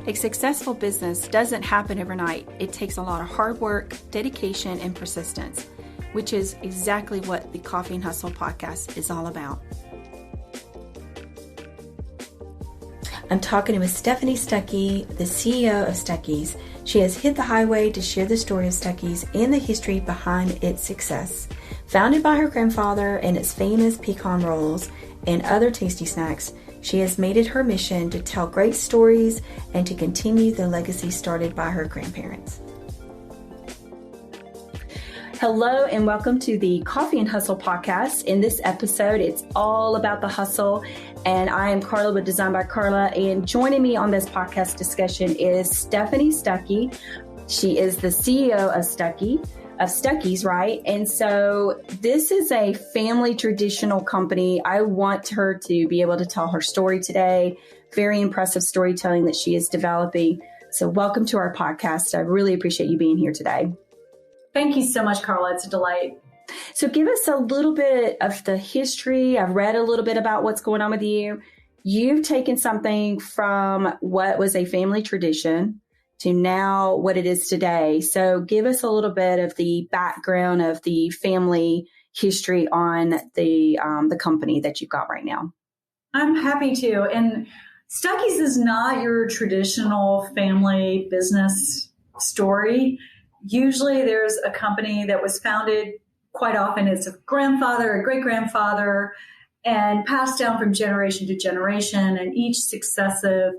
A successful business doesn't happen overnight. It takes a lot of hard work, dedication, and persistence, which is exactly what the Coffee and Hustle podcast is all about. I'm talking with Stephanie Stuckey, the CEO of Stuckey's. She has hit the highway to share the story of Stuckey's and the history behind its success. Founded by her grandfather and its famous pecan rolls and other tasty snacks, she has made it her mission to tell great stories and to continue the legacy started by her grandparents. Hello and welcome to the Coffee and Hustle podcast. In this episode, it's all about the hustle. And I am Carla with Designed by Carla. And joining me on this podcast discussion is Stephanie Stuckey. She is the CEO of Stuckey's, right? And so this is a family traditional company. I want her to be able to tell her story today. Very impressive storytelling that she is developing. So welcome to our podcast. I really appreciate you being here today. Thank you so much, Carla. It's a delight. So give us a little bit of the history. I've read a little bit about what's going on with you. You've taken something from what was a family tradition to now what it is today. So give us a little bit of the background of the family history on the company that you've got right now. I'm happy to. And Stuckey's is not your traditional family business story. Usually there's a company that was founded, quite often it's a grandfather, a great-grandfather, and passed down from generation to generation. And each successive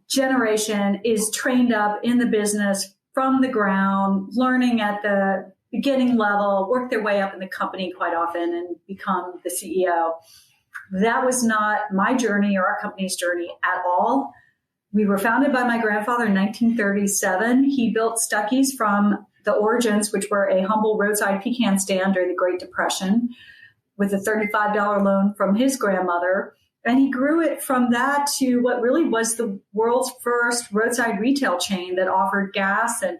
generation is trained up in the business from the ground, learning at the beginning level, work their way up in the company quite often and become the CEO. That was not my journey or our company's journey at all. We were founded by my grandfather in 1937. He built Stuckey's from the origins, which were a humble roadside pecan stand during the Great Depression, with a $35 loan from his grandmother. And he grew it from that to what really was the world's first roadside retail chain that offered gas and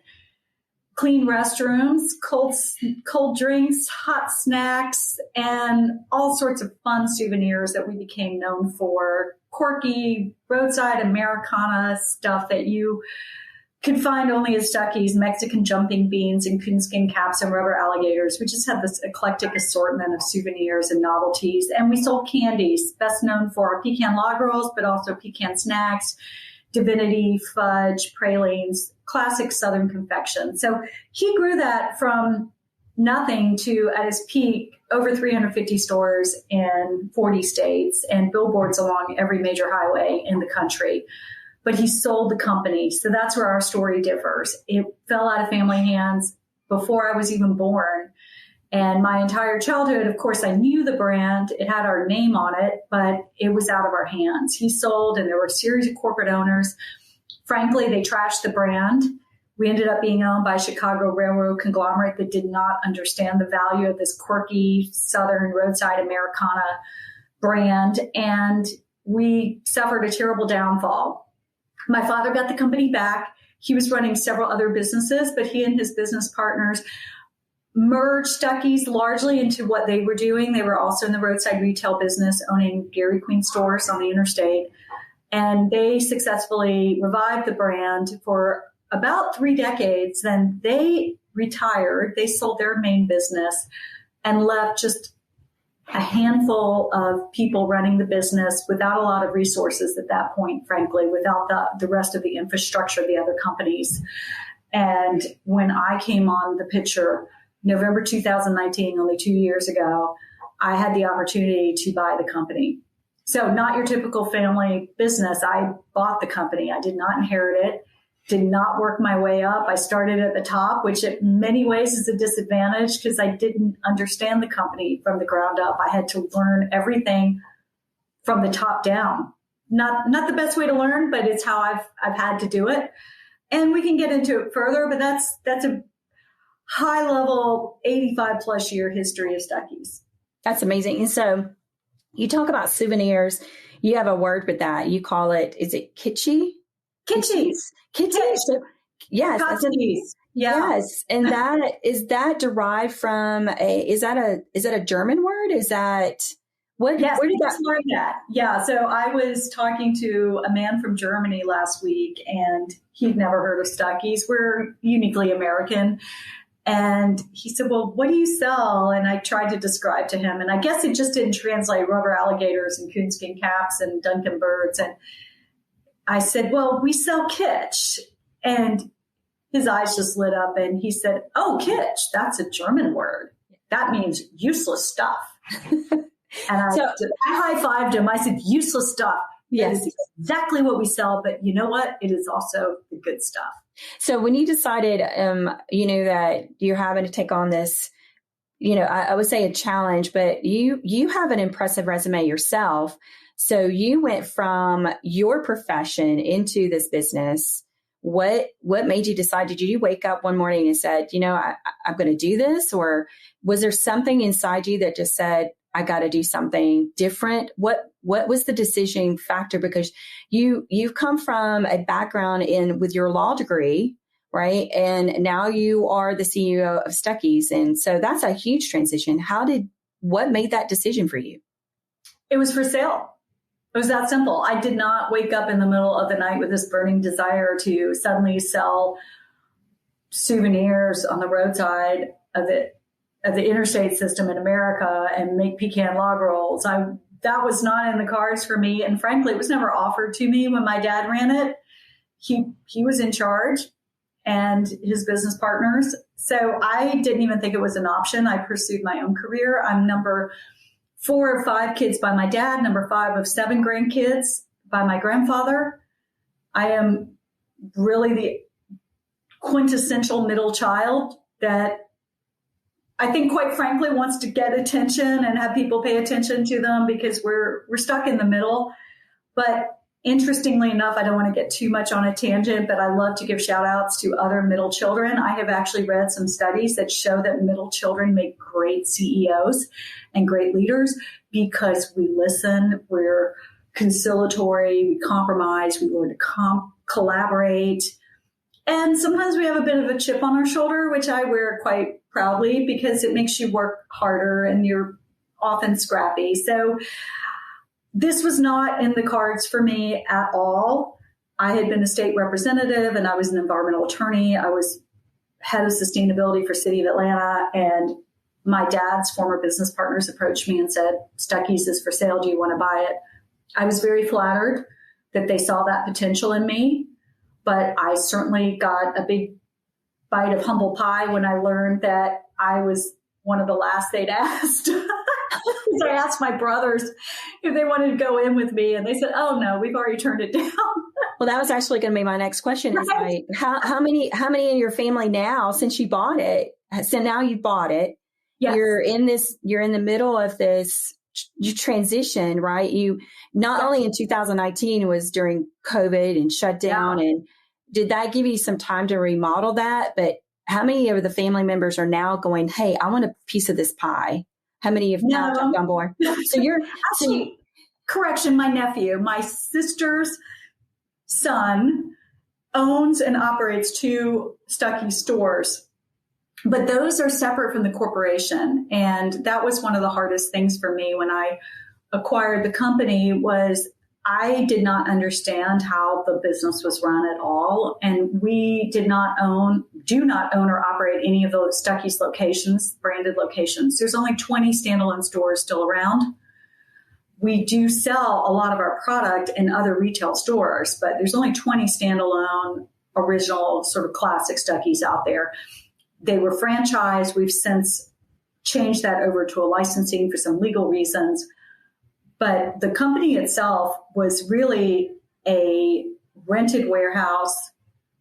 clean restrooms, cold drinks, hot snacks, and all sorts of fun souvenirs that we became known for. Quirky roadside Americana stuff that you could find only at Stuckey's, Mexican jumping beans and coonskin caps and rubber alligators. We just had this eclectic assortment of souvenirs and novelties. And we sold candies, best known for our Pecan Log Rolls, but also pecan snacks, divinity, fudge, pralines, classic Southern confection. So he grew that from nothing to, at his peak, over 350 stores in 40 states and billboards along every major highway in the country. But he sold the company. So that's where our story differs. It fell out of family hands before I was even born. And my entire childhood, of course, I knew the brand. It had our name on it, but it was out of our hands. He sold, and there were a series of corporate owners. Frankly, they trashed the brand. We ended up being owned by a Chicago railroad conglomerate that did not understand the value of this quirky Southern roadside Americana brand. And we suffered a terrible downfall. My father got the company back. He was running several other businesses, but he and his business partners merged Stuckey's largely into what they were doing. They were also in the roadside retail business, owning Dairy Queen stores on the interstate. And they successfully revived the brand for about 3 decades. Then they retired. They sold their main business and left just a handful of people running the business without a lot of resources at that point, frankly, without the rest of the infrastructure of the other companies. And when I came on the picture, November 2019, only 2 years ago, I had the opportunity to buy the company. So not your typical family business. I bought the company. I did not inherit it, did not work my way up. I started at the top, which in many ways is a disadvantage because I didn't understand the company from the ground up. I had to learn everything from the top down. Not the best way to learn, but it's how I've had to do it. And we can get into it further, but that's a high level 85 plus year history of Stuckey's. That's amazing. And so you talk about souvenirs. You have a word with that. You call it, is it kitschy? Kitschy. Kitschy. So, yes. Yes. And is that derived from is that a German word? Is that what? Yes, where did that learn that? Yeah. So I was talking to a man from Germany last week, and he'd never heard of Stuckey's. We're uniquely American. And he said, well, what do you sell? And I tried to describe to him. And I guess it just didn't translate: rubber alligators and coonskin caps and Duncan birds. And I said, well, we sell kitsch. And his eyes just lit up and he said, oh, kitsch, that's a German word. That means useless stuff. And I high-fived him. I said, useless stuff. Yes. That is exactly what we sell. But you know what? It is also the good stuff. So when you decided, that you're having to take on this, I would say a challenge, but you have an impressive resume yourself. So you went from your profession into this business. What made you decide? Did you wake up one morning and said, I'm going to do this? Or was there something inside you that just said, I got to do something different? What was the decision factor? Because you've come from a background with your law degree, right? And now you are the CEO of Stuckey's. And so that's a huge transition. What made that decision for you? It was for sale. It was that simple. I did not wake up in the middle of the night with this burning desire to suddenly sell souvenirs on the roadside of the interstate system in America and make Pecan Log Rolls. That was not in the cards for me. And frankly, it was never offered to me when my dad ran it. He was in charge and his business partners. So I didn't even think it was an option. I pursued my own career. I'm number 4 of 5 kids by my dad, number 5 of 7 grandkids by my grandfather. I am really the quintessential middle child that I think, quite frankly, wants to get attention and have people pay attention to them because we're stuck in the middle. But interestingly enough, I don't want to get too much on a tangent, but I love to give shout outs to other middle children. I have actually read some studies that show that middle children make great CEOs and great leaders because we listen, we're conciliatory, we compromise, we learn to collaborate. And sometimes we have a bit of a chip on our shoulder, which I wear quite proudly because it makes you work harder and you're often scrappy. So this was not in the cards for me at all. I had been a state representative and I was an environmental attorney. I was head of sustainability for City of Atlanta, and my dad's former business partners approached me and said, Stuckey's is for sale. Do you want to buy it? I was very flattered that they saw that potential in me, but I certainly got a big bite of humble pie when I learned that I was one of the last they'd asked. So I asked my brothers if they wanted to go in with me, and they said, oh no, we've already turned it down. Well, that was actually going to be my next question. Is like, how many in your family now, since you bought it? So now you've bought it. Yes. You're in the middle of this, you transition, right? You not only in 2019 was during COVID and shutdown, and did that give you some time to remodel that? But how many of the family members are now going, hey, I want a piece of this pie? How many have now jumped on board? So correction, my nephew, my sister's son owns and operates 2 Stuckey stores, but those are separate from the corporation. And that was one of the hardest things for me when I acquired the company was I did not understand how the business was run at all. And we do not own or operate any of those Stuckey's locations, branded locations. There's only 20 standalone stores still around. We do sell a lot of our product in other retail stores, but there's only 20 standalone, original, sort of classic Stuckey's out there. They were franchised. We've since changed that over to a licensing for some legal reasons. But the company itself was really a rented warehouse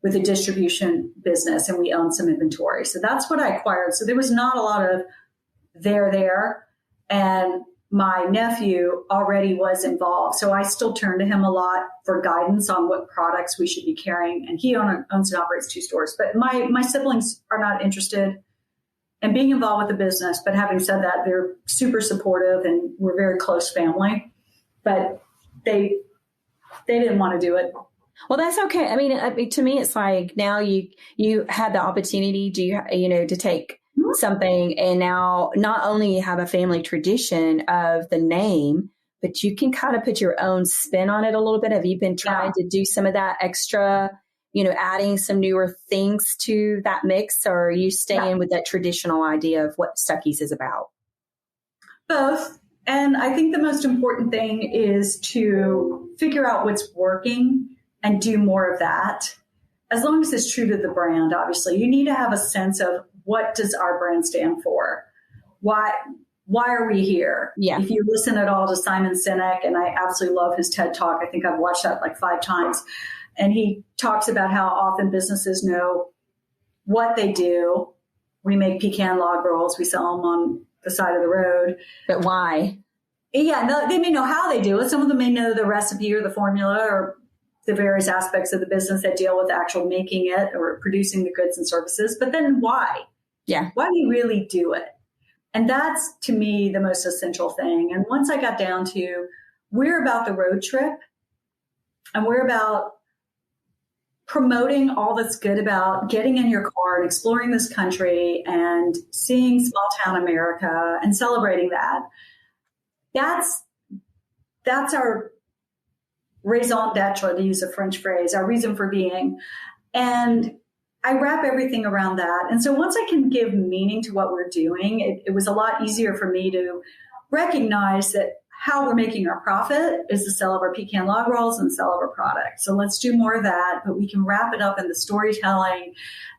with a distribution business, and we owned some inventory. So that's what I acquired. So there was not a lot of there. And my nephew already was involved. So I still turn to him a lot for guidance on what products we should be carrying. And he owns and operates 2 stores. But my siblings are not interested in being involved with the business. But having said that, they're super supportive and we're very close family. But they didn't want to do it. Well, that's okay. I mean, to me, it's like now you had the opportunity to take something, and now not only you have a family tradition of the name, but you can kind of put your own spin on it a little bit. Have you been trying to do some of that extra, adding some newer things to that mix, or are you staying with that traditional idea of what Stuckey's is about? Both. And I think the most important thing is to figure out what's working and do more of that. As long as it's true to the brand, obviously, you need to have a sense of what does our brand stand for? Why are we here? Yeah. If you listen at all to Simon Sinek, and I absolutely love his TED Talk, I think I've watched that like 5 times. And he talks about how often businesses know what they do. We make pecan log rolls. We sell them on the side of the road. But why? Yeah, no, they may know how they do it. Some of them may know the recipe or the formula or the various aspects of the business that deal with actual making it or producing the goods and services. But then why? Yeah. Why do you really do it? And that's, to me, the most essential thing. And once I got down to, we're about the road trip, and we're about promoting all that's good about getting in your car and exploring this country and seeing small town America and celebrating that. That's our raison d'etre, to use a French phrase, our reason for being. And I wrap everything around that. And so once I can give meaning to what we're doing, it was a lot easier for me to recognize that how we're making our profit is the sale of our pecan log rolls and the sale of our product. So let's do more of that, but we can wrap it up in the storytelling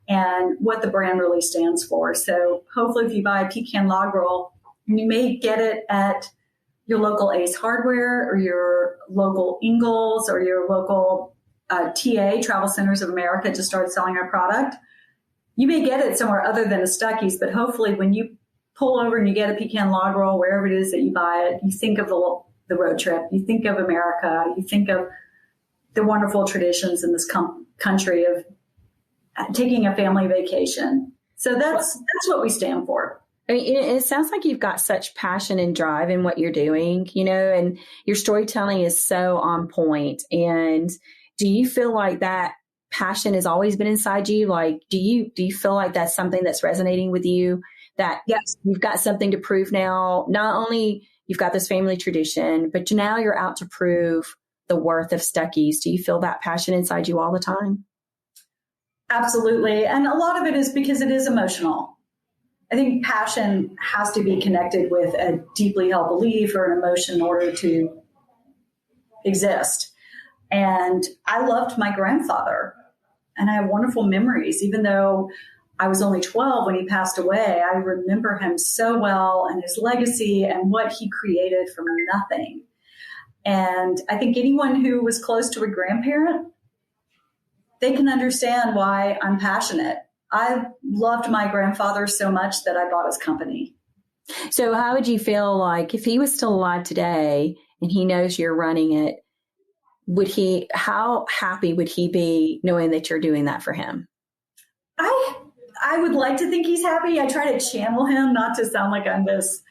and what the brand really stands for. So hopefully if you buy a pecan log roll, you may get it at your local Ace Hardware or your local Ingalls or your local TA, Travel Centers of America, to start selling our product. You may get it somewhere other than a Stuckey's, but hopefully when you pull over and you get a pecan log roll, wherever it is that you buy it, you think of the road trip, you think of America, you think of the wonderful traditions in this country of taking a family vacation. So that's what we stand for. I mean, it sounds like you've got such passion and drive in what you're doing, and your storytelling is so on point. And do you feel like that passion has always been inside you? Like, do you feel like that's something that's resonating with you? That yes, you've got something to prove now. Not only you've got this family tradition, but now you're out to prove the worth of Stuckey's. Do you feel that passion inside you all the time? Absolutely. And a lot of it is because it is emotional. I think passion has to be connected with a deeply held belief or an emotion in order to exist. And I loved my grandfather, and I have wonderful memories. Even though I was only 12 when he passed away, I remember him so well and his legacy and what he created from nothing. And I think anyone who was close to a grandparent, they can understand why I'm passionate. I loved my grandfather so much that I bought his company. So how would you feel like if he was still alive today and he knows you're running it, how happy would he be knowing that you're doing that for him? I would like to think he's happy. I try to channel him, not to sound like I'm this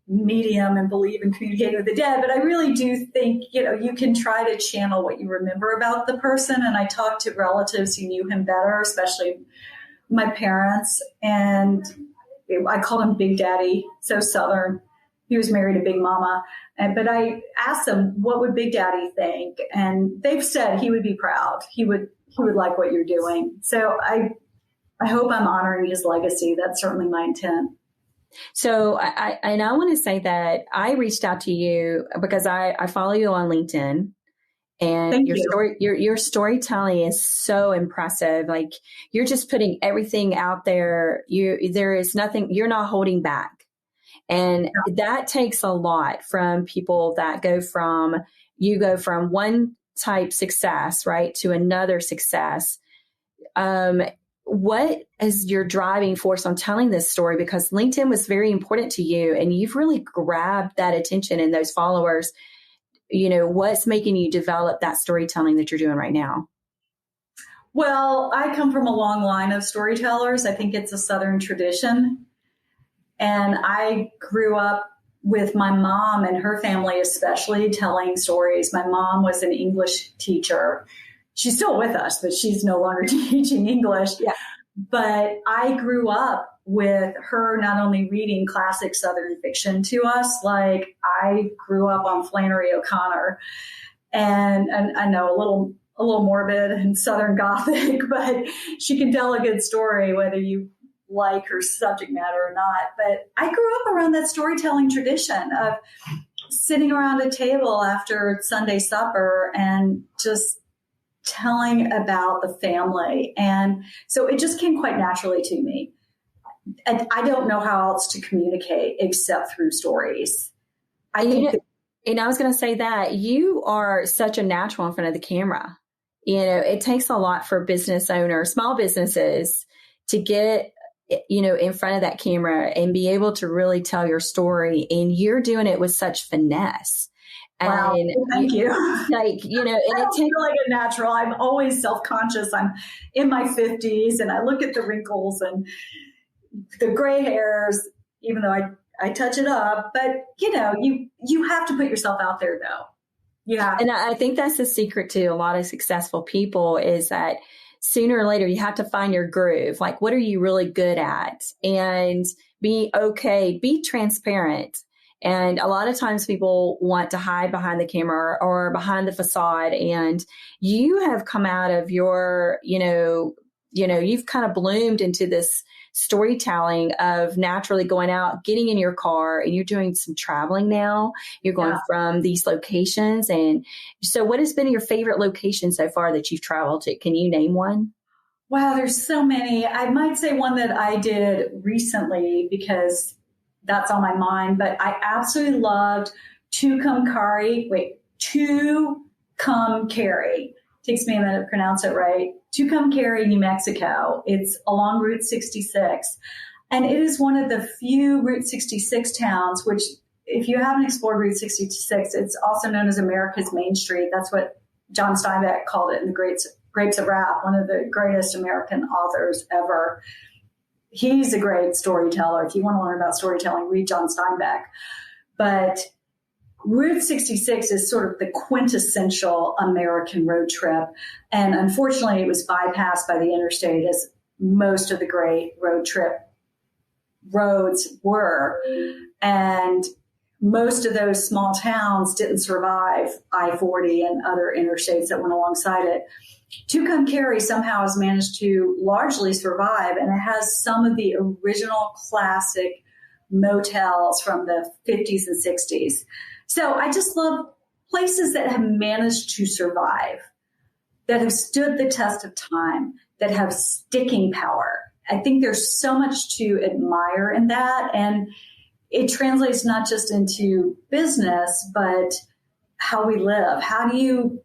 medium and believe in communicating with the dead, but I really do think, you can try to channel what you remember about the person. And I talked to relatives who knew him better, especially my parents, and I called him Big Daddy, so Southern. He was married to Big Mama. But I asked them, what would Big Daddy think? And they've said he would be proud. He would like what you're doing. So I hope I'm honoring his legacy. That's certainly my intent. So I want to say that I reached out to you because I follow you on LinkedIn, and your storytelling is so impressive. Like, you're just putting everything out there. There is nothing, you're not holding back. And that takes a lot from people that go from one type success, right, to another success. What is your driving force on telling this story? Because LinkedIn was very important to you, and you've really grabbed that attention and those followers. What's making you develop that storytelling that you're doing right now? Well, I come from a long line of storytellers. I think it's a Southern tradition. And I grew up with my mom and her family, especially, telling stories. My mom was an English teacher, she's still with us, but she's no longer teaching English. Yeah. But I grew up with her not only reading classic Southern fiction to us, like I grew up on Flannery O'Connor, and I know a little morbid and Southern Gothic, but she can tell a good story whether you like her subject matter or not. But I grew up around that storytelling tradition of sitting around a table after Sunday supper and just telling about the family. And so it just came quite naturally to me. And I don't know how else to communicate except through stories. I think and I was going to say that you are such a natural in front of the camera. It takes a lot for business owners, small businesses, to get, in front of that camera and be able to really tell your story. And you're doing it with such finesse. Wow, and thank you. And I don't feel like a natural. I'm always self-conscious. I'm in my 50s and I look at the wrinkles and the gray hairs, even though I touch it up. But, you have to put yourself out there, though. Yeah. And I think that's the secret to a lot of successful people is that sooner or later you have to find your groove. Like, what are you really good at? And be transparent. And a lot of times people want to hide behind the camera or behind the facade. And you have come out of your, you've kind of bloomed into this storytelling of naturally going out, getting in your car, and you're doing some traveling now. You're going from these locations. And so what has been your favorite location so far that you've traveled to? Can you name one? Wow, there's so many. I might say one that I did recently because that's on my mind, but I absolutely loved Tucumcari. Takes me a minute to pronounce it right. Tucumcari, New Mexico. It's along Route 66. And it is one of the few Route 66 towns, which if you haven't explored Route 66, it's also known as America's Main Street. That's what John Steinbeck called it in the Grapes of Wrath, one of the greatest American authors ever. He's a great storyteller. If you want to learn about storytelling, read John Steinbeck. But Route 66 is sort of the quintessential American road trip. And unfortunately, it was bypassed by the interstate, as most of the great road trip roads were. And most of those small towns didn't survive I-40 and other interstates that went alongside it. Tucumcari somehow has managed to largely survive, and it has some of the original classic motels from the 50s and 60s. So I just love places that have managed to survive, that have stood the test of time, that have sticking power. I think there's so much to admire in that. And it translates not just into business, but how we live. How do you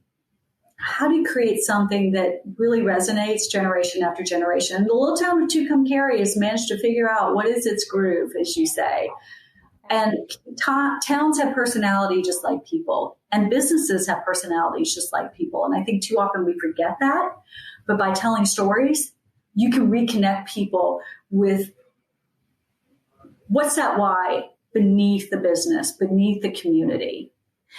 create something that really resonates generation after generation? And the little town of Tucumcari has managed to figure out what is its groove, as you say. And towns have personality just like people, and businesses have personalities just like people. And I think too often we forget that. But by telling stories, you can reconnect people with what's that why beneath the business, beneath the community.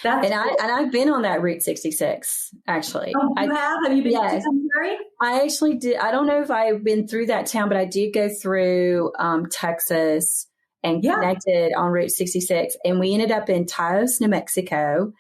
I've been on that Route 66, actually. Oh, you have? Have you been to Tucumcari? I actually did. I don't know if I've been through that town, but I did go through Texas and connected on Route 66. And we ended up in Taos, New Mexico.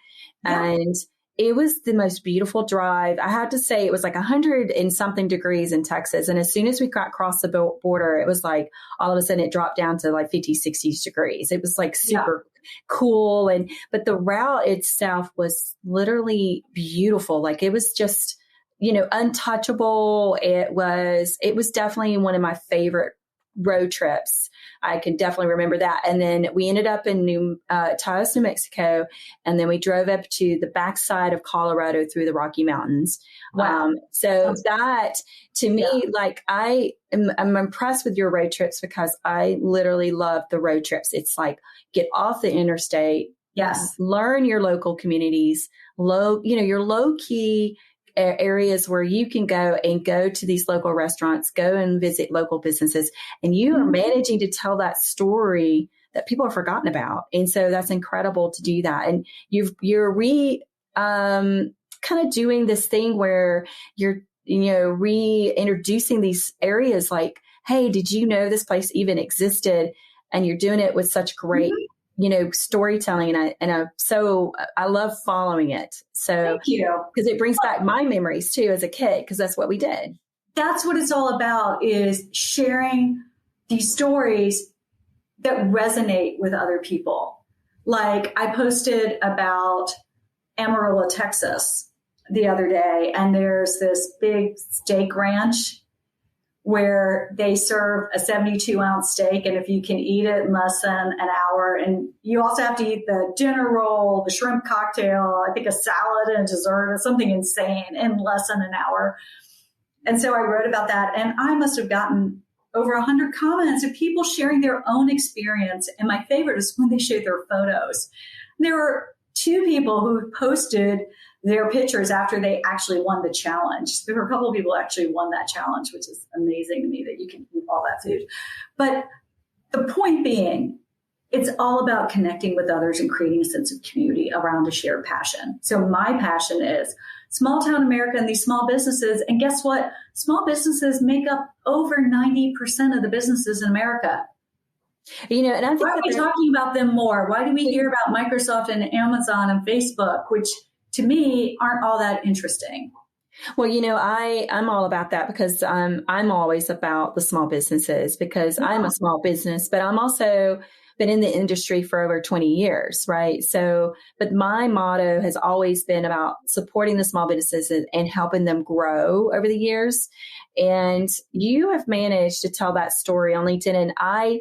Yeah. And it was the most beautiful drive. I had to say it was like 100 and something degrees in Texas. And as soon as we got across the border, it was like all of a sudden it dropped down to like 50, 60 degrees. It was like super cool. But the route itself was literally beautiful. Like it was just, untouchable. It was definitely one of my favorite road trips. I can definitely remember that. And then we ended up in Taos, New Mexico, and then we drove up to the backside of Colorado through the Rocky Mountains. Wow. So that to me, like I'm impressed with your road trips because I literally love the road trips. It's like get off the interstate. Yes. Learn your local communities, your low key areas where you can go to these local restaurants, go and visit local businesses, and you are managing to tell that story that people have forgotten about. And so that's incredible to do that. And you're reconnecting kind of doing this thing where you're, reintroducing these areas like, hey, did you know this place even existed? And you're doing it with such great, storytelling. So I love following it. So thank you. Because it brings back my memories too as a kid, because that's what we did. That's what it's all about, is sharing these stories that resonate with other people. Like I posted about Amarillo, Texas the other day, and there's this big steak ranch where they serve a 72-ounce steak, and if you can eat it in less than an hour, and you also have to eat the dinner roll, the shrimp cocktail, I think a salad and a dessert, or something insane in less than an hour. And so I wrote about that, and I must have gotten over 100 comments of people sharing their own experience. And my favorite is when they share their photos. There were 2 people who posted their pictures after they actually won the challenge. There were a couple of people who actually won that challenge, which is amazing to me that you can eat all that food. But the point being, it's all about connecting with others and creating a sense of community around a shared passion. So my passion is small town America and these small businesses. And guess what? Small businesses make up over 90% of the businesses in America. And I think why are we talking about them more? Why do we hear about Microsoft and Amazon and Facebook, which to me aren't all that interesting? Well, I'm all about that, because I'm always about the small businesses, because I'm a small business, but I'm also been in the industry for over 20 years, right? So, but my motto has always been about supporting the small businesses and helping them grow over the years. And you have managed to tell that story on LinkedIn. And I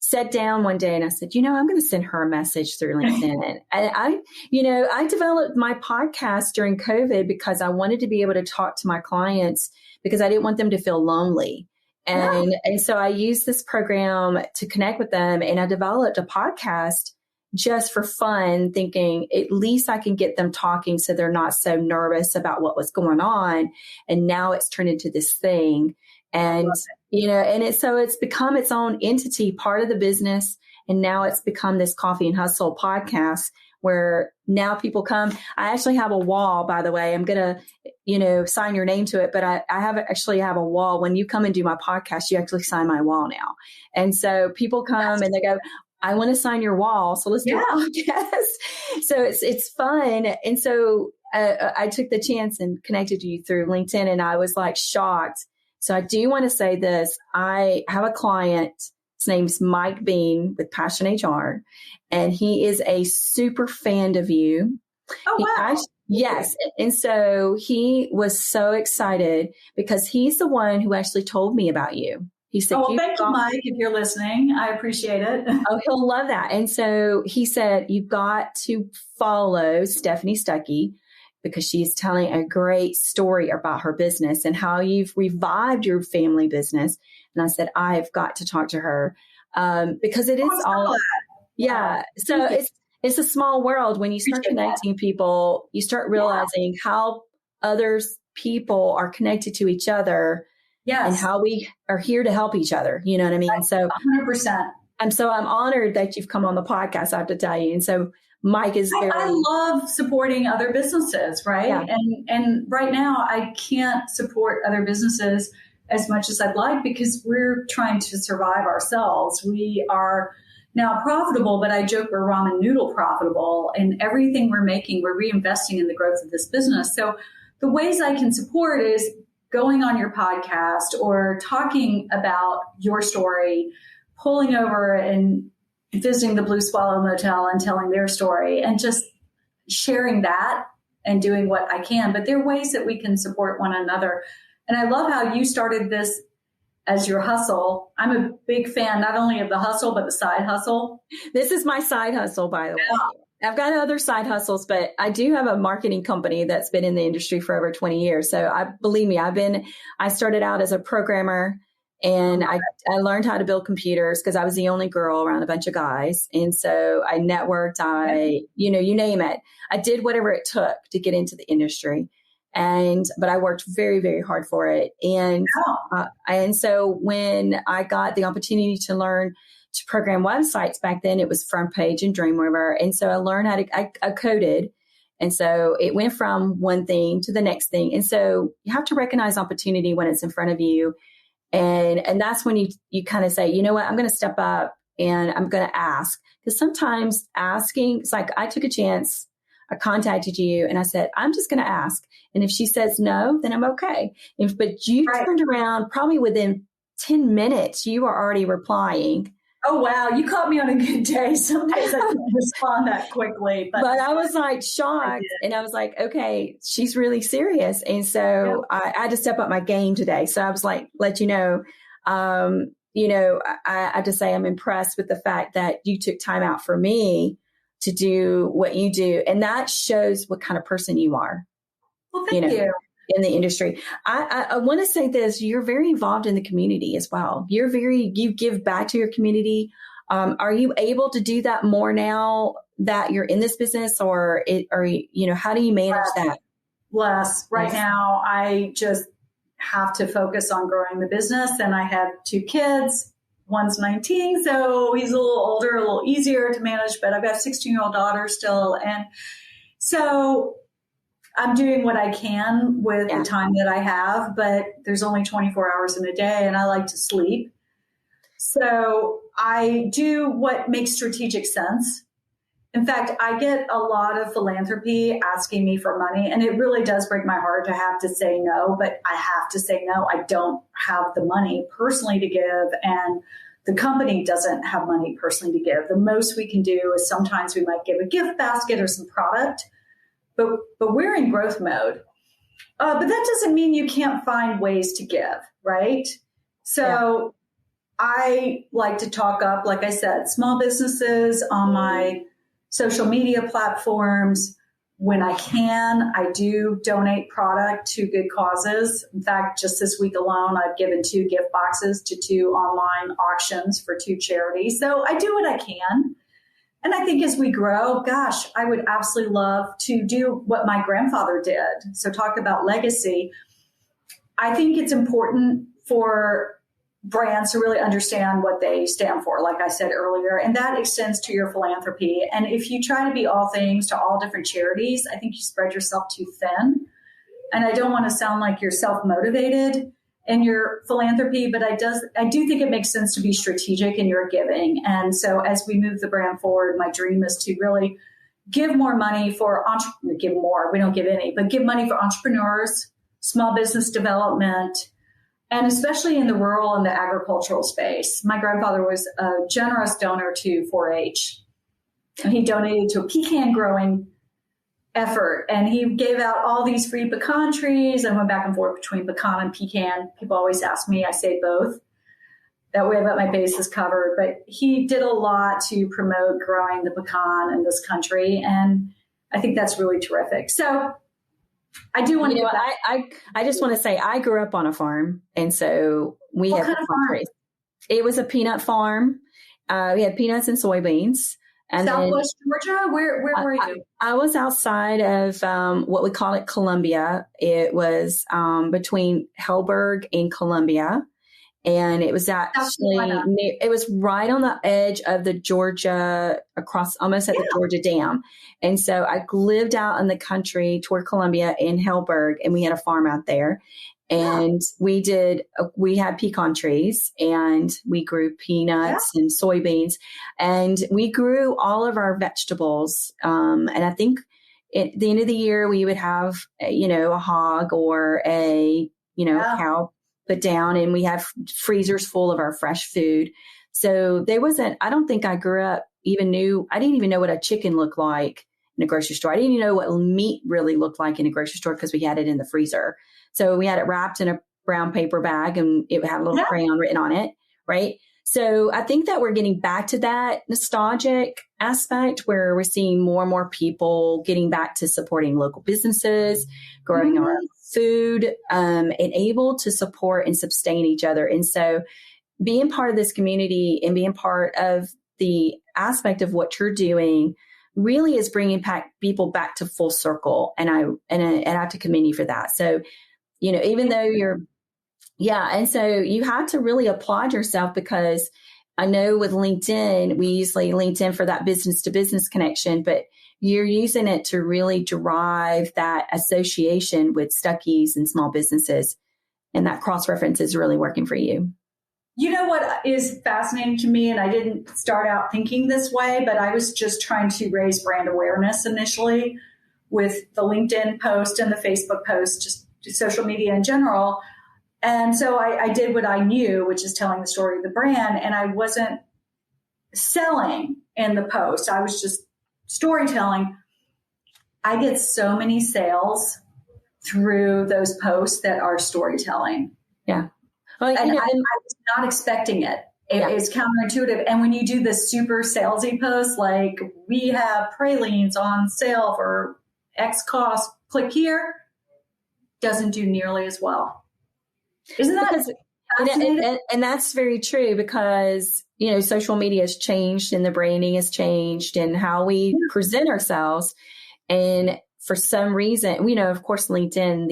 sat down one day and I said, I'm going to send her a message through LinkedIn. And I developed my podcast during COVID because I wanted to be able to talk to my clients, because I didn't want them to feel lonely. And so I used this program to connect with them, and I developed a podcast just for fun, thinking at least I can get them talking so they're not so nervous about what was going on. And now it's turned into this thing. And, so it's become its own entity, part of the business. And now it's become this Coffee and Hustle podcast, where now people come. I actually have a wall, by the way. I'm going to, sign your name to it, but I have a wall. When you come and do my podcast, you actually sign my wall now. And so people come and they go, I want to sign your wall. So let's do a podcast. So it's fun. And so I took the chance and connected you through LinkedIn, and I was like shocked. So I do want to say this. I have a client. His name's Mike Bean with Passion HR, and he is a super fan of you. Oh, wow. Yes. And so he was so excited because he's the one who actually told me about you. He said, thank you, Mike, if you're listening. I appreciate it. Oh, he'll love that. And so he said, you've got to follow Stephanie Stuckey, because she's telling a great story about her business and how you've revived your family business. And I said, I've got to talk to her because it is all. Yeah. So it's a small world. When you start connecting people, you start realizing how others people are connected to each other. Yes. And how we are here to help each other. You know what I mean? So 100%. I'm honored that you've come on the podcast, I have to tell you. And so Mike is I love supporting other businesses, right? Yeah. And right now I can't support other businesses as much as I'd like, because we're trying to survive ourselves. We are now profitable, but I joke we're ramen noodle profitable, and everything we're making, we're reinvesting in the growth of this business. So the ways I can support is going on your podcast or talking about your story, pulling over and visiting the Blue Swallow Motel and telling their story, and just sharing that and doing what I can. But there are ways that we can support one another. And I love how you started this as your hustle. I'm a big fan, not only of the hustle, but the side hustle. This is my side hustle, by the way. I've got other side hustles, but I do have a marketing company that's been in the industry for over 20 years. So believe me, I started out as a programmer, and I learned how to build computers because I was the only girl around a bunch of guys. And so I networked, you name it. I did whatever it took to get into the industry. But I worked very, very hard for it. And so when I got the opportunity to learn to program websites back then, it was Front Page and Dreamweaver. And so I learned I coded, And so it went from one thing to the next thing. And so you have to recognize opportunity when it's in front of you. And that's when you kind of say, you know what, I'm going to step up and I'm going to ask. Because sometimes asking, it's like I took a chance. I contacted you and I said, I'm just going to ask. And if she says no, then I'm okay. But you turned around probably within 10 minutes, you were already replying. Oh, wow. You caught me on a good day. Some days I don't respond that quickly. But I was like shocked. And I was like, okay, she's really serious. And so I had to step up my game today. So I was like, let you know, I have to say I'm impressed with the fact that you took time out for me to do what you do. And that shows what kind of person you are. Well, thank you. In the industry. I want to say this, you're very involved in the community as well. You give back to your community. Are you able to do that more now that you're in this business or how do you manage that? Less. Right now, I just have to focus on growing the business. And I have 2 kids. One's 19, so he's a little older, a little easier to manage, but I've got a 16-year-old daughter still. And so I'm doing what I can with the time that I have, but there's only 24 hours in a day and I like to sleep. So I do what makes strategic sense. In fact, I get a lot of philanthropy asking me for money, and it really does break my heart to have to say no, but I have to say no. I don't have the money personally to give, and the company doesn't have money personally to give. The most we can do is sometimes we might give a gift basket or some product, but we're in growth mode. But that doesn't mean you can't find ways to give, right? So I like to talk up, like I said, small businesses on my social media platforms. When I can, I do donate product to good causes. In fact, just this week alone, I've given 2 gift boxes to 2 online auctions for 2 charities. So I do what I can. And I think as we grow, gosh, I would absolutely love to do what my grandfather did. So talk about legacy. I think it's important for brands to really understand what they stand for, like I said earlier, and that extends to your philanthropy. And if you try to be all things to all different charities, I think you spread yourself too thin. And I don't want to sound like you're self-motivated in your philanthropy, but I do think it makes sense to be strategic in your giving. And so as we move the brand forward, my dream is to really give more money for give more. We don't give any, but give money for entrepreneurs, small business development, and especially in the rural and the agricultural space. My grandfather was a generous donor to 4-H. And he donated to a pecan growing effort. And he gave out all these free pecan trees. I went back and forth between pecan and pecan. People always ask me, I say both. That way I've got my bases covered. But he did a lot to promote growing the pecan in this country. And I think that's really terrific. So I do want to I just want to say I grew up on a farm, and so we had farm? It was a peanut farm. We had peanuts and soybeans. And Southwest Georgia? Where were you? I was outside of what we call it Columbia. It was between Helberg and Columbia. And it was actually, it was right on the edge of the Georgia, almost at the Georgia Dam. And so I lived out in the country toward Columbia in Helberg, and we had a farm out there. And we had pecan trees, and we grew peanuts and soybeans, and we grew all of our vegetables. And I think at the end of the year, we would have, a hog or a, cow put down, and we have freezers full of our fresh food. So I don't think I grew up I didn't even know what a chicken looked like in a grocery store. I didn't even know what meat really looked like in a grocery store because we had it in the freezer. So we had it wrapped in a brown paper bag, and it had a little crayon written on it. Right. So I think that we're getting back to that nostalgic aspect where we're seeing more and more people getting back to supporting local businesses, growing our own food, and able to support and sustain each other. And so being part of this community and being part of the aspect of what you're doing really is bringing people back to full circle. And I have to commend you for that. So, even though and so you have to really applaud yourself, because I know with LinkedIn, we usually LinkedIn for that business to business connection, but you're using it to really drive that association with Stuckey's and small businesses. And that cross-reference is really working for you. You know what is fascinating to me, and I didn't start out thinking this way, but I was just trying to raise brand awareness initially with the LinkedIn post and the Facebook post, just social media in general. And so I did what I knew, which is telling the story of the brand. And I wasn't selling in the post. I was just storytelling. I get so many sales through those posts that are storytelling. Yeah. Well, and I was not expecting it. It's counterintuitive. And when you do the super salesy posts, like we have pralines on sale for X cost, click here, doesn't do nearly as well. Isn't that fascinating? And that's very true because, social media has changed and the branding has changed and how we present ourselves. And for some reason, of course, LinkedIn,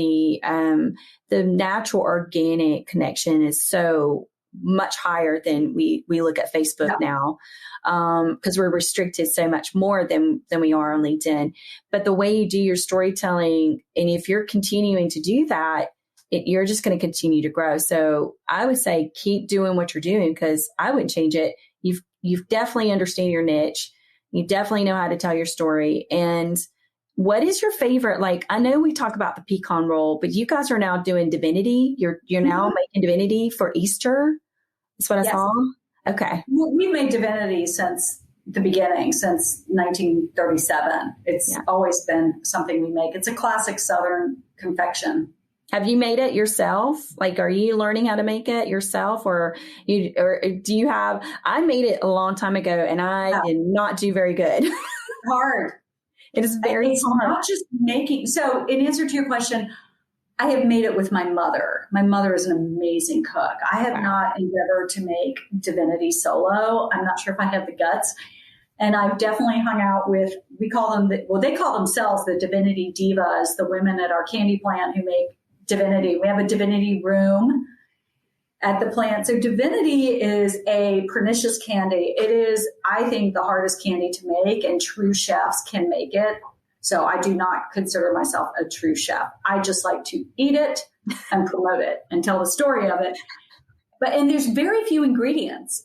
the natural organic connection is so much higher than we look at Facebook now, because we're restricted so much more than we are on LinkedIn. But the way you do your storytelling, and if you're continuing to do that, you're just going to continue to grow. So I would say keep doing what you're doing because I wouldn't change it. You've definitely understand your niche. You definitely know how to tell your story. And what is your favorite? Like, I know we talk about the pecan roll, but you guys are now doing divinity. You're now making divinity for Easter. That's what I saw. Okay. We've made divinity since the beginning, since 1937. It's always been something we make. It's a classic Southern confection. Have you made it yourself? Like, are you learning how to make it yourself or do you have, I made it a long time ago and I did not do very good. Hard. It is very hard. Not just making. So in answer to your question, I have made it with my mother. My mother is an amazing cook. I have not endeavored to make divinity solo. I'm not sure if I have the guts. And I've definitely hung out with, they call themselves the divinity divas, the women at our candy plant who make divinity. We have a divinity room at the plant. So divinity is a pernicious candy. It is, I think, the hardest candy to make, and true chefs can make it. So I do not consider myself a true chef. I just like to eat it and promote it and tell the story of it. And there's very few ingredients.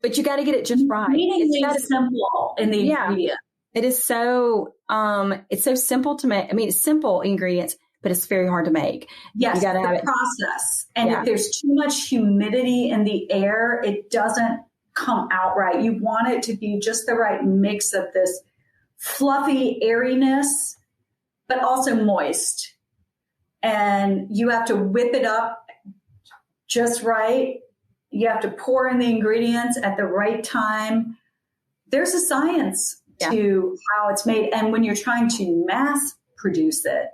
But you got to get it just right. It's simple in the ingredient. It is so, it's so simple to make. I mean, it's simple ingredients, but it's very hard to make. Yes, you got to have it. Process. And if there's too much humidity in the air, it doesn't come out right. You want it to be just the right mix of this fluffy airiness, but also moist. And you have to whip it up just right. You have to pour in the ingredients at the right time. There's a science to how it's made. And when you're trying to mass produce it,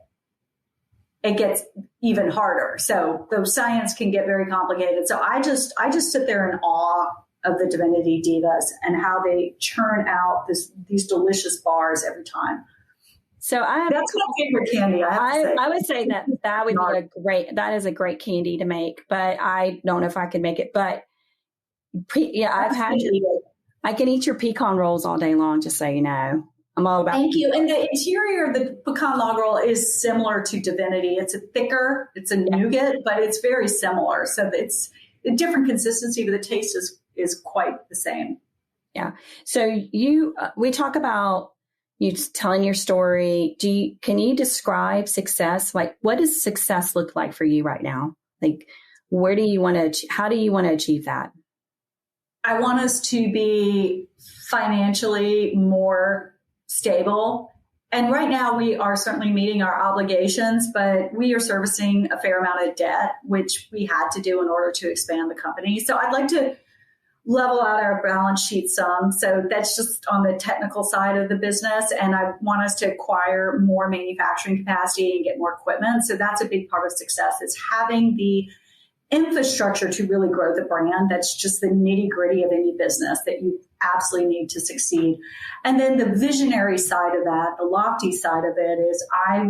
it gets even harder. So the science can get very complicated. So I just sit there in awe of the Divinity Divas and how they churn out these delicious bars every time. So that's my favorite candy. I would say that would be that is a great candy to make, but I don't know if I could make it. But I can eat your pecan rolls all day long, just so you know. I'm all about. Thank you. And the interior of the Pecan Log Roll is similar to Divinity. It's a nougat, but it's very similar. So it's a different consistency, but the taste is quite the same. Yeah. So we talk about you telling your story. Can you describe success? Like, what does success look like for you right now? Like, how do you want to achieve that? I want us to be financially more stable. And right now we are certainly meeting our obligations, but we are servicing a fair amount of debt, which we had to do in order to expand the company. So I'd like to level out our balance sheet some. So that's just on the technical side of the business. And I want us to acquire more manufacturing capacity and get more equipment. So that's a big part of success, is having the infrastructure to really grow the brand. That's just the nitty gritty of any business that you absolutely need to succeed. And then the visionary side of that, the lofty side of it, is I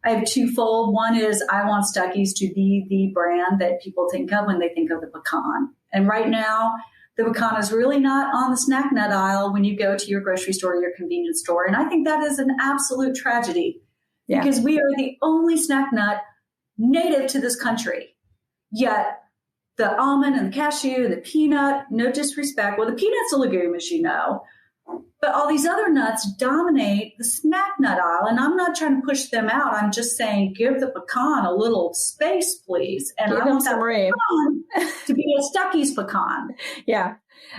have twofold. One is I want Stuckey's to be the brand that people think of when they think of the pecan. And right now, the pecan is really not on the snack nut aisle when you go to your grocery store or your convenience store. And I think that is an absolute tragedy because we are the only snack nut native to this country. Yet the almond and the cashew, the peanut, no disrespect. Well, the peanut's a legume, as you know. But all these other nuts dominate the snack nut aisle, and I'm not trying to push them out. I'm just saying give the pecan a little space, please. And I want that pecan to be a Stuckey's pecan. Yeah,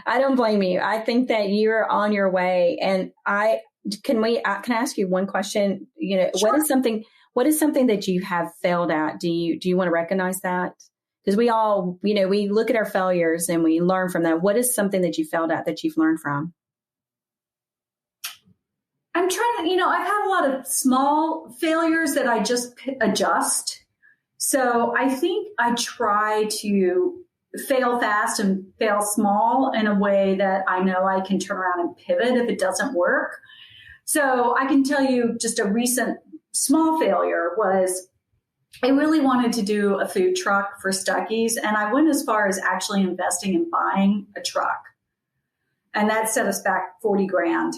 I don't blame you. I think that you're on your way. And can I ask you one question? Sure. What is something that you have failed at? Do you want to recognize that? Because we all, we look at our failures and we learn from that. What is something that you failed at that you've learned from? I'm trying to, I've had a lot of small failures that I just adjust. So I think I try to fail fast and fail small in a way that I know I can turn around and pivot if it doesn't work. So I can tell you just a recent small failure was I really wanted to do a food truck for Stuckey's, and I went as far as actually investing in buying a truck. And that set us back $40,000.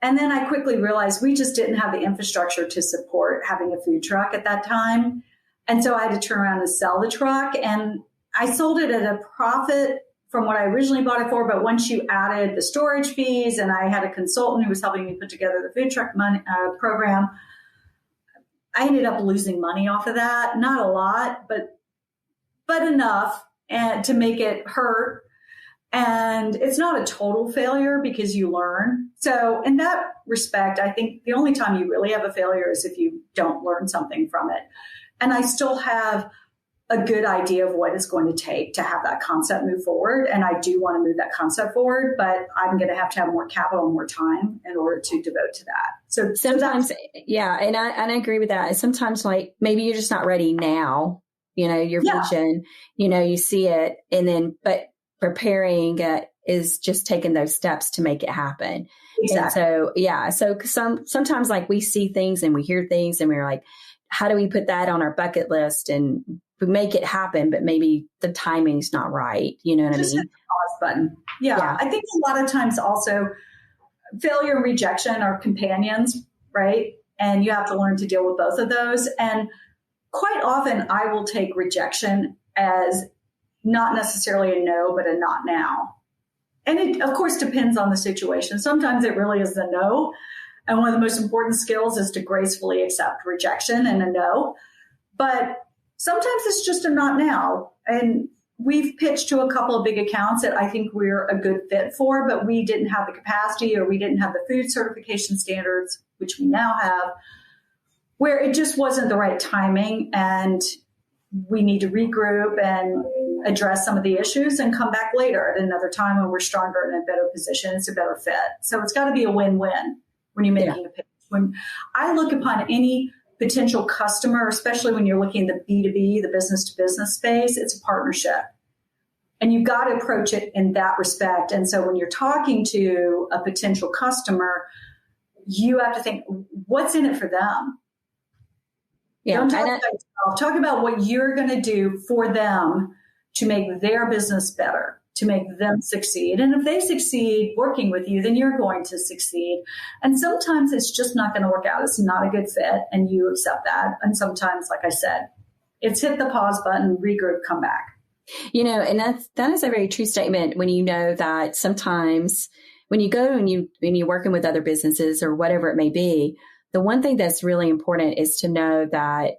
And then I quickly realized we just didn't have the infrastructure to support having a food truck at that time. And so I had to turn around and sell the truck. And I sold it at a profit from what I originally bought it for. But once you added the storage fees, and I had a consultant who was helping me put together the food truck program, I ended up losing money off of that. Not a lot, but enough and to make it hurt. And it's not a total failure because you learn. So in that respect, I think the only time you really have a failure is if you don't learn something from it. And I still have a good idea of what it's going to take to have that concept move forward. And I do want to move that concept forward, but I'm going to have more capital and more time in order to devote to that. So sometimes, and I agree with that. And sometimes like maybe you're just not ready now, your vision, you see it but preparing is just taking those steps to make it happen. Exactly. And so, sometimes like we see things and we hear things and we're like, how do we put that on our bucket list and make it happen? But maybe the timing's not right. You know what I mean? Hit the pause button. Yeah. I think a lot of times also failure and rejection are companions, right? And you have to learn to deal with both of those. And quite often I will take rejection as not necessarily a no, but a not now. And it, of course, depends on the situation. Sometimes it really is a no. And one of the most important skills is to gracefully accept rejection and a no. But sometimes it's just a not now. And we've pitched to a couple of big accounts that I think we're a good fit for, but we didn't have the capacity or we didn't have the food certification standards, which we now have, where it just wasn't the right timing. And we need to regroup and address some of the issues and come back later at another time when we're stronger and in a better position. It's a better fit. So it's got to be a win-win when you're making a pitch. When I look upon any potential customer, especially when you're looking at the B2B, the business to business space, it's a partnership. And you've got to approach it in that respect. And so when you're talking to a potential customer, you have to think, what's in it for them? Yeah, don't talk about yourself. Talk about what you're going to do for them to make their business better, to make them succeed. And if they succeed working with you, then you're going to succeed. And sometimes it's just not going to work out. It's not a good fit, and you accept that. And sometimes, like I said, it's hit the pause button, regroup, come back. And that is a very true statement when you know that sometimes when you go and you're working with other businesses or whatever it may be, the one thing that's really important is to know that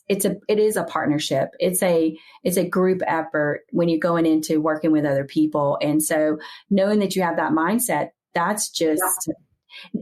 it is a partnership. It's a group effort when you're going into working with other people. And so knowing that you have that mindset, that's just,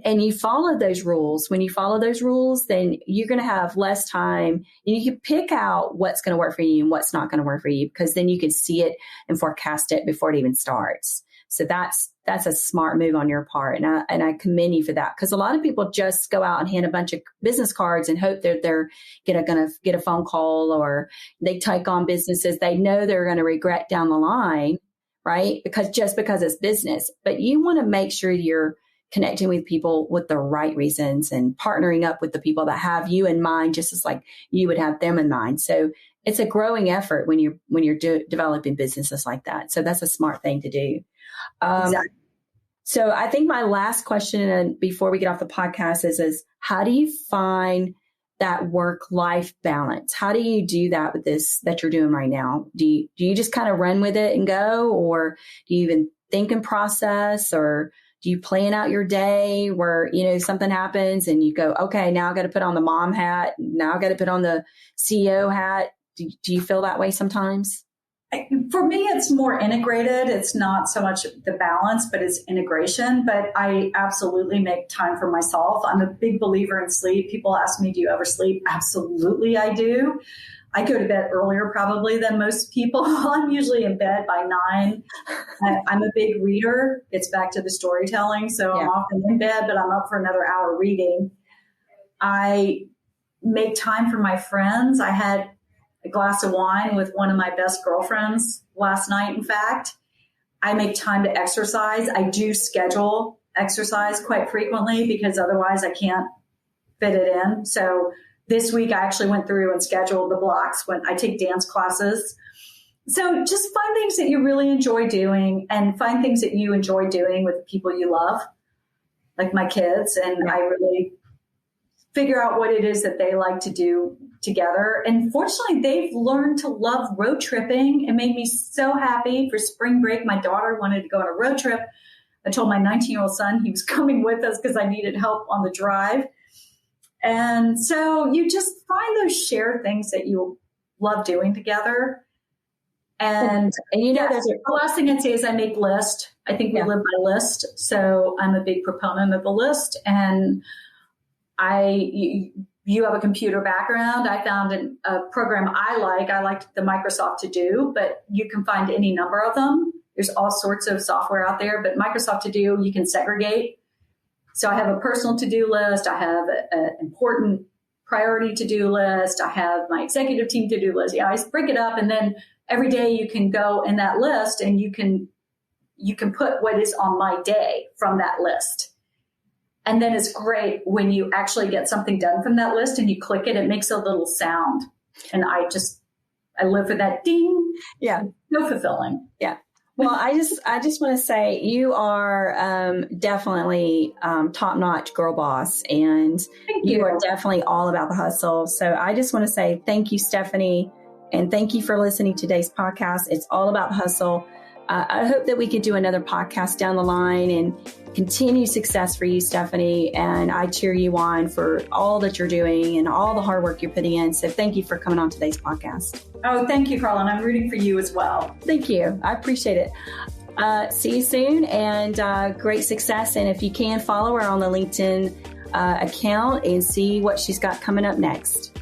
and you follow those rules. When you follow those rules, then you're going to have less time. You can pick out what's going to work for you and what's not going to work for you, because then you can see it and forecast it before it even starts. So that's a smart move on your part. And I commend you for that, because a lot of people just go out and hand a bunch of business cards and hope that they're going to get a phone call, or they take on businesses they know they're going to regret down the line, right? Because it's business. But you want to make sure you're connecting with people with the right reasons and partnering up with the people that have you in mind, just as like you would have them in mind. So it's a growing effort when you're developing businesses like that. So that's a smart thing to do. Exactly. So I think my last question before we get off the podcast is how do you find that work-life balance? How do you do that with this that you're doing right now? Do you just kind of run with it and go, or do you even think and process, or do you plan out your day where, something happens and you go, okay, now I got to put on the mom hat. Now I got to put on the CEO hat. Do you feel that way sometimes? For me, it's more integrated. It's not so much the balance, but it's integration. But I absolutely make time for myself. I'm a big believer in sleep. People ask me, do you ever sleep? Absolutely, I do. I go to bed earlier probably than most people. I'm usually in bed by 9. I'm a big reader. It's back to the storytelling. So I'm often in bed, but I'm up for another hour reading. I make time for my friends. I had a glass of wine with one of my best girlfriends last night, in fact. I make time to exercise. I do schedule exercise quite frequently because otherwise I can't fit it in. So this week I actually went through and scheduled the blocks when I take dance classes. So just find things that you really enjoy doing and find things that you enjoy doing with the people you love, like my kids. And I really figure out what it is that they like to do together. And fortunately, they've learned to love road tripping. It made me so happy. For spring break, my daughter wanted to go on a road trip. I told my 19-year-old son he was coming with us because I needed help on the drive. And so you just find those shared things that you love doing together. And the last thing I'd say is I make lists. I think we live by list. So I'm a big proponent of the list. And you have a computer background. I found a program I liked the Microsoft To Do, but you can find any number of them. There's all sorts of software out there, but Microsoft To Do, you can segregate. So I have a personal to-do list. I have an important priority to-do list. I have my executive team to-do list. I break it up, and then every day you can go in that list and you can put what is on my day from that list. And then it's great when you actually get something done from that list and you click it, it makes a little sound. And I live for that ding. Yeah. So fulfilling. Yeah. Well, I just want to say you are definitely top-notch girl boss, and you are definitely all about the hustle. So I just want to say thank you, Stephanie, and thank you for listening to today's podcast. It's all about hustle. I hope that we could do another podcast down the line and continue success for you, Stephanie. And I cheer you on for all that you're doing and all the hard work you're putting in. So thank you for coming on today's podcast. Oh, thank you, Carla. And I'm rooting for you as well. Thank you. I appreciate it. See you soon, and great success. And if you can, follow her on the LinkedIn account and see what she's got coming up next.